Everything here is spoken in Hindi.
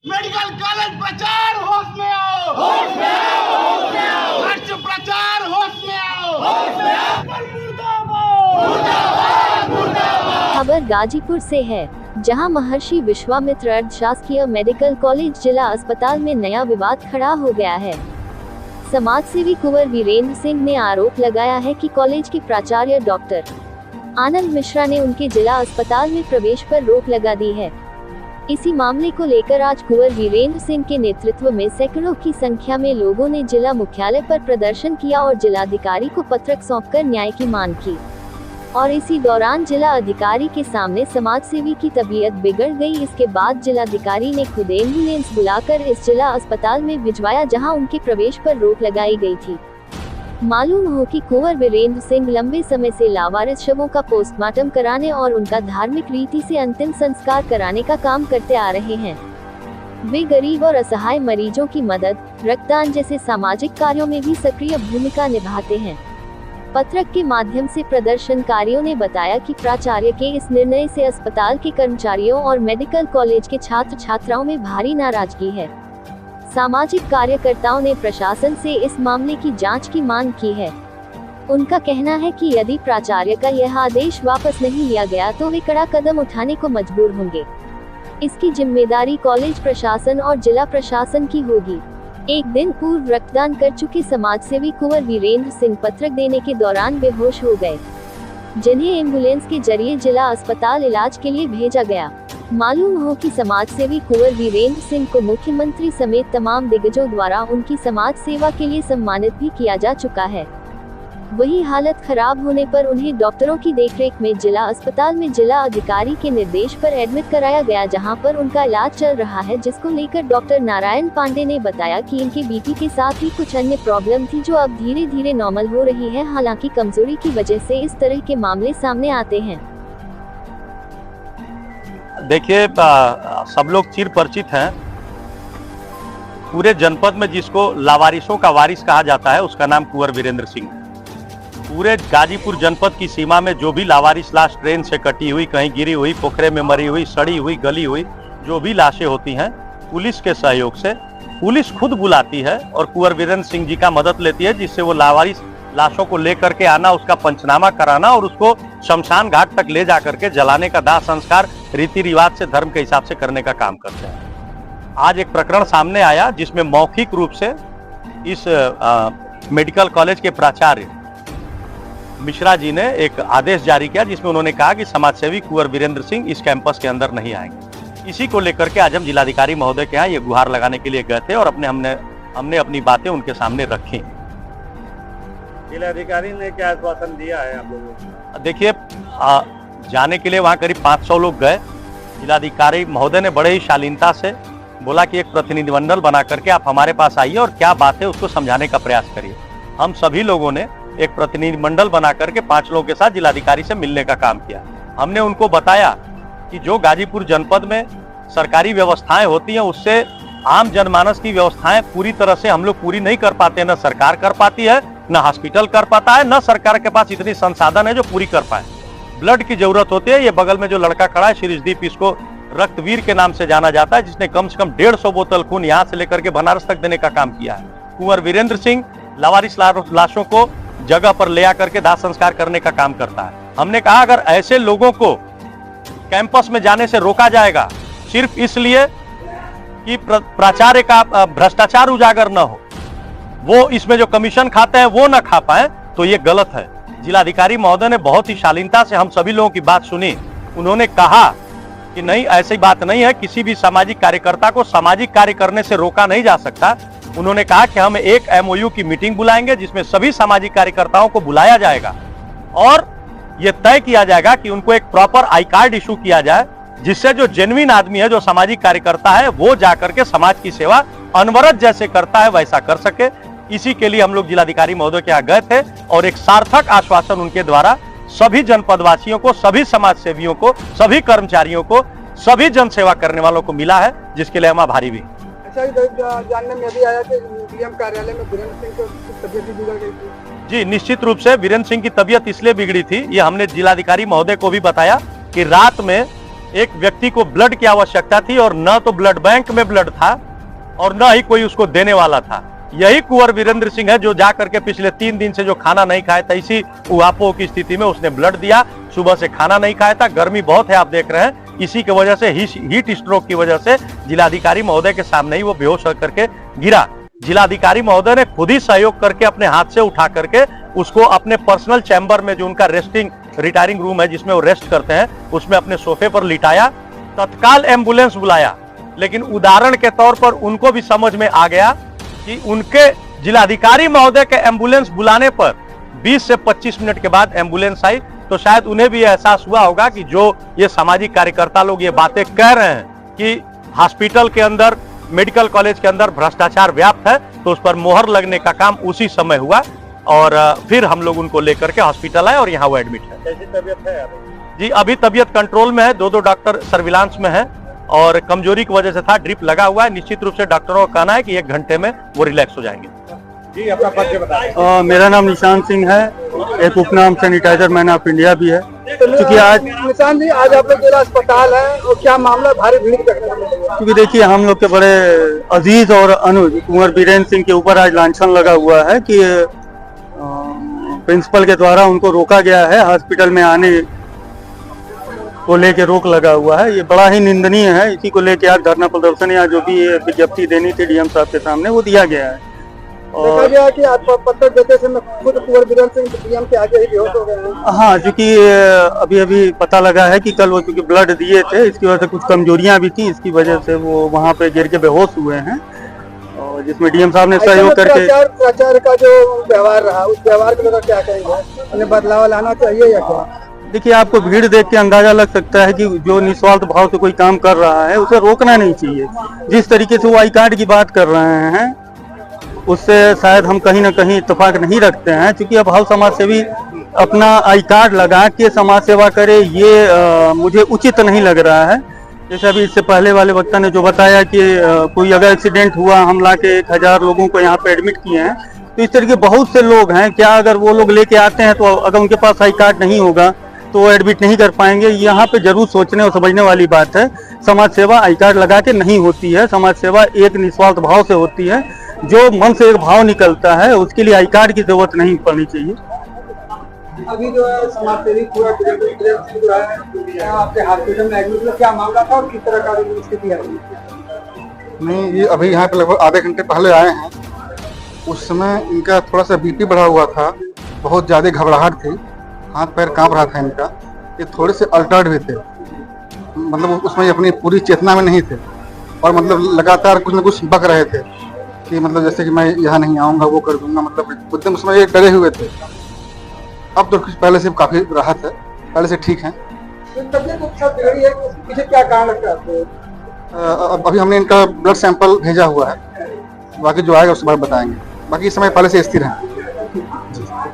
मेडिकल कॉलेज प्रचार होश में आओ, होश में आओ, होश में आओ। राष्ट्र प्रचार होश में आओ, होश में आओ। मुर्दाबाद, मुर्दाबाद, मुर्दाबाद। खबर गाजीपुर से है, जहां महर्षि विश्वामित्र अर्ध शासकीय मेडिकल कॉलेज जिला अस्पताल में नया विवाद खड़ा हो गया है। समाजसेवी कुंवर वीरेंद्र सिंह ने आरोप लगाया है कि कॉलेज के प्राचार्य डॉक्टर आनंद मिश्रा ने उनके जिला अस्पताल में प्रवेश पर रोक लगा दी है। इसी मामले को लेकर आज कुंवर वीरेंद्र सिंह के नेतृत्व में सैकड़ों की संख्या में लोगों ने जिला मुख्यालय पर प्रदर्शन किया और जिलाधिकारी को पत्रक सौंपकर न्याय की मांग की। और इसी दौरान जिला अधिकारी के सामने समाजसेवी की तबीयत बिगड़ गई। इसके बाद जिलाधिकारी ने खुद एम्बुलेंस बुलाकर इस जिला अस्पताल में भिजवाया, जहां उनके प्रवेश पर रोक लगाई गई थी। मालूम हो कि कुंवर वीरेंद्र सिंह लंबे समय से लावारिस शवों का पोस्टमार्टम कराने और उनका धार्मिक रीति से अंतिम संस्कार कराने का काम करते आ रहे हैं। वे गरीब और असहाय मरीजों की मदद, रक्तदान जैसे सामाजिक कार्यों में भी सक्रिय भूमिका निभाते हैं। पत्रक के माध्यम से प्रदर्शनकारियों ने बताया कि प्राचार्य के इस निर्णय से अस्पताल के कर्मचारियों और मेडिकल कॉलेज के छात्र छात्राओं में भारी नाराजगी है। सामाजिक कार्यकर्ताओं ने प्रशासन से इस मामले की जांच की मांग की है। उनका कहना है कि यदि प्राचार्य का यह आदेश वापस नहीं लिया गया तो वे कड़ा कदम उठाने को मजबूर होंगे। इसकी जिम्मेदारी कॉलेज प्रशासन और जिला प्रशासन की होगी। एक दिन पूर्व रक्तदान कर चुके समाजसेवी कुंवर वीरेंद्र सिंह पत्रक देने के दौरान बेहोश हो गए, जिन्हें एम्बुलेंस के जरिए जिला अस्पताल इलाज के लिए भेजा गया। मालूम हो कि समाजसेवी कुंवर वीरेंद्र सिंह को मुख्यमंत्री समेत तमाम दिग्गजों द्वारा उनकी समाज सेवा के लिए सम्मानित भी किया जा चुका है। वही हालत खराब होने पर उन्हें डॉक्टरों की देखरेख में जिला अस्पताल में जिला अधिकारी के निर्देश पर एडमिट कराया गया, जहां पर उनका इलाज चल रहा है, जिसको लेकर डॉक्टर नारायण पांडे ने बताया कि इनके बीपी के साथ ही कुछ अन्य प्रॉब्लम थी, जो अब धीरे धीरे नॉर्मल हो रही है। हालांकि कमजोरी की वजह से इस तरह के मामले सामने आते हैं। देखिए, सब लोग चिर परिचित हैं। पूरे जनपद में जिसको लावारिसों का वारिस कहा जाता है, उसका नाम कुंवर वीरेंद्र सिंह। पूरे गाजीपुर जनपद की सीमा में जो भी लावारिस लाश ट्रेन से कटी हुई, कहीं गिरी हुई, पोखरे में मरी हुई, सड़ी हुई, गली हुई, जो भी लाशें होती हैं, पुलिस के सहयोग से पुलिस खुद बुलाती है और कुंवर वीरेंद्र सिंह जी का मदद लेती है, जिससे वो लावारिस लाशों को लेकर के आना, उसका पंचनामा कराना और उसको शमशान घाट तक ले जाकर के जलाने का दाह संस्कार रीति रिवाज से, धर्म के हिसाब से करने का काम करते हैं। आज एक प्रकरण सामने आया जिसमें मौखिक रूप से इस मेडिकल कॉलेज के प्राचार्य मिश्रा जी ने एक आदेश जारी किया, जिसमें उन्होंने कहा कि समाजसेवी कुंवर वीरेंद्र सिंह इस कैंपस के अंदर नहीं आएंगे। इसी को लेकर के आज हम जिलाधिकारी महोदय के यहाँ ये गुहार लगाने के लिए गए थे और हमने अपनी बातें उनके सामने रखी। जिलाधिकारी ने क्या आश्वासन दिया है आप लोगों को? देखिए, जाने के लिए वहाँ करीब 500 लोग गए। जिलाधिकारी महोदय ने बड़े ही शालीनता से बोला कि एक प्रतिनिधिमंडल बना करके आप हमारे पास आइए और क्या बात है उसको समझाने का प्रयास करिए। हम सभी लोगों ने एक प्रतिनिधिमंडल बना करके 5 लोगों के साथ जिलाधिकारी से मिलने का काम किया। हमने उनको बताया कि जो गाजीपुर जनपद में सरकारी व्यवस्थाएं होती हैं, उससे आम जनमानस की व्यवस्थाएं पूरी तरह से हम लोग पूरी नहीं कर पाते। न सरकार कर पाती है, न हॉस्पिटल कर पाता है, न सरकार के पास इतनी संसाधन है जो पूरी कर पाए। ब्लड की जरूरत होती है। ये बगल में जो लड़का खड़ा है शिरीषदीप, इसको रक्तवीर के नाम से जाना जाता है, जिसने कम से कम 150 बोतल खून यहाँ से लेकर के बनारस तक देने का काम किया है। कुंवर वीरेंद्र सिंह लावारिस लाशों को जगह पर ले आकर के दाह संस्कार करने का काम करता है। हमने कहा अगर ऐसे लोगों को कैंपस में जाने से रोका जाएगा सिर्फ इसलिए कि प्राचार्य का भ्रष्टाचार उजागर न हो, वो इसमें जो कमीशन खाते हैं वो न खा पाए, तो ये गलत है। जिलाधिकारी महोदय ने बहुत ही शालीनता से हम सभी लोगों की बात सुनी। उन्होंने कहा कि नहीं, ऐसी बात नहीं है, किसी भी सामाजिक कार्यकर्ता को सामाजिक कार्य करने से रोका नहीं जा सकता। उन्होंने कहा कि हम एक MOU की मीटिंग बुलाएंगे, जिसमें सभी सामाजिक कार्यकर्ताओं को बुलाया जाएगा और यह तय किया जाएगा कि उनको एक प्रॉपर आई कार्ड इशू किया जाए, जिससे जो जेन्युइन आदमी है, जो सामाजिक कार्यकर्ता है, वो जाकर के समाज की सेवा अनवरत जैसे करता है वैसा कर सके। इसी के लिए हम लोग जिलाधिकारी महोदय के यहाँ गए थे और एक सार्थक आश्वासन उनके द्वारा सभी जनपदवासियों को, सभी समाज सेवियों को, सभी कर्मचारियों को, सभी जन सेवा करने वालों को मिला है, जिसके लिए हम आभारी भी। अच्छा, जानने में भी आया कि डीएम कार्यालय में वीरेंद्र सिंह की तबीयत भी बिगड़ गई थी। जी, निश्चित रूप से वीरेंद्र सिंह की तबीयत इसलिए बिगड़ी थी, ये हमने जिलाधिकारी महोदय को भी बताया कि रात में एक व्यक्ति को ब्लड की आवश्यकता थी और न तो ब्लड बैंक में ब्लड था और न ही कोई उसको देने वाला था। यही कुंवर वीरेंद्र सिंह है जो जाकर के पिछले 3 दिन से जो खाना नहीं खाया था, इसी उहापोह की स्थिति में उसने ब्लड दिया। सुबह से खाना नहीं खाया था, गर्मी बहुत है आप देख रहे हैं, इसी की वजह से हीट स्ट्रोक की वजह से जिलाधिकारी महोदय के सामने ही वो बेहोश होकर के गिरा। जिलाधिकारी महोदय ने खुद ही सहयोग करके अपने हाथ से उठा करके उसको अपने पर्सनल चैम्बर में, जो उनका रिटायरिंग रूम है जिसमें वो रेस्ट करते हैं, उसमें अपने सोफे पर लिटाया। तत्काल एम्बुलेंस बुलाया, लेकिन उदाहरण के तौर पर उनको भी समझ में आ गया कि उनके जिलाधिकारी महोदय के एम्बुलेंस बुलाने पर 20 से 25 मिनट के बाद एम्बुलेंस आई, तो शायद उन्हें भी एहसास हुआ होगा कि जो ये सामाजिक कार्यकर्ता लोग ये बातें कह रहे हैं कि हॉस्पिटल के अंदर, मेडिकल कॉलेज के अंदर भ्रष्टाचार व्याप्त है, तो उस पर मोहर लगने का काम उसी समय हुआ और फिर हम लोग उनको लेकर के हॉस्पिटल आए और यहाँ वो एडमिट है। कैसी तबीयत है जी, अभी तबीयत कंट्रोल में है, 2 डॉक्टर सर्विलांस में है और कमजोरी की वजह से था, ड्रिप लगा हुआ है। निश्चित रूप से डॉक्टरों का कहना है कि 1 घंटे में वो रिलैक्स हो जाएंगे। जी, अपना परिचय बताएं। मेरा नाम निशान सिंह है, एक उपनाम सैनिटाइजर मैन ऑफ इंडिया भी है। क्योंकि आज निशान जी, आज आप लोग जिला अस्पताल है और क्या मामला, भारी भीड़ देखने को मिली है? क्योंकि देखिए हम लोग के बड़े अजीज और अनुज कुंवर वीरेंद्र सिंह के ऊपर आज लांछन लगा हुआ है कि प्रिंसिपल के द्वारा उनको रोका गया है, हॉस्पिटल में आने को लेके रोक लगा हुआ है। ये बड़ा ही निंदनीय है। इसी को लेके आज धरना प्रदर्शन या जो भी विज्ञप्ति देनी थी डीएम साहब के सामने वो दिया गया है। देखा गया कि आप पत्र देते समय खुद कुंवर वीरेंद्र सिंह डीएम के आगे ही बेहोश हो गए हैं। हाँ, क्योंकि अभी अभी पता लगा है कि कल वो क्योंकि ब्लड दिए थे, इसकी वजह से कुछ कमजोरियां भी थी, इसकी वजह से वो वहाँ पे गिर के बेहोश हुए हैं और जिसमें डीएम साहब ने सहयोग करके। प्रचार का जो व्यवहार रहा, उस व्यवहार को लेकर क्या कहेंगे? उन्हें बदलाव लाना चाहिए या क्या? देखिए, आपको भीड़ देख के अंदाजा लग सकता है कि जो निस्वार्थ भाव से कोई काम कर रहा है उसे रोकना नहीं चाहिए। जिस तरीके से वो आई कार्ड की बात कर रहे हैं उससे शायद हम कहीं ना कहीं इत्तेफाक नहीं रखते हैं, क्योंकि अब हर समाज सेवी अपना आई कार्ड लगा के समाज सेवा करे, ये मुझे उचित नहीं लग रहा है। जैसे अभी इससे पहले वाले वक्ता ने जो बताया कि कोई अगर एक्सीडेंट हुआ, हम ला के 1000 लोगों को यहाँ पे एडमिट किए हैं, तो इस तरीके बहुत से लोग हैं। क्या अगर वो लोग लेके आते हैं तो अगर उनके पास आई कार्ड नहीं होगा तो वो एडमिट नहीं कर पाएंगे। यहाँ पे जरूर सोचने और समझने वाली बात है। समाज सेवा आई कार्ड लगा के नहीं होती है, समाज सेवा एक निस्वार्थ भाव से होती है। जो मन से एक भाव निकलता है उसके लिए आई कार्ड की जरूरत नहीं पड़नी चाहिए। अभी जो है समाज सेवी पूरा आपके हॉस्पिटल में एडमिट, क्या मामला था और किस तरह का स्थिति है? नहीं, ये अभी यहाँ पे लगभग आधे घंटे पहले आए हैं। उस समय इनका थोड़ा सा बीपी बढ़ा हुआ था, बहुत ज़्यादा घबराहट थी, हाथ पैर कांप रहा था इनका। ये थोड़े से अल्टर्ड भी थे, मतलब उसमें अपनी पूरी चेतना में नहीं थे और मतलब लगातार कुछ न कुछ बक रहे थे कि मतलब जैसे कि मैं यहाँ नहीं आऊँगा, वो कर दूंगा, मतलब एकदम उसमें ये डरे हुए थे। अब तो कुछ पहले से काफ़ी राहत है, पहले से ठीक है। पीछे क्या कारण लगता है? अभी हमने इनका ब्लड सैंपल भेजा हुआ है, बाकी जो आएगा उसके बाद बताएंगे। बाकी इस समय पहले से स्थिर है।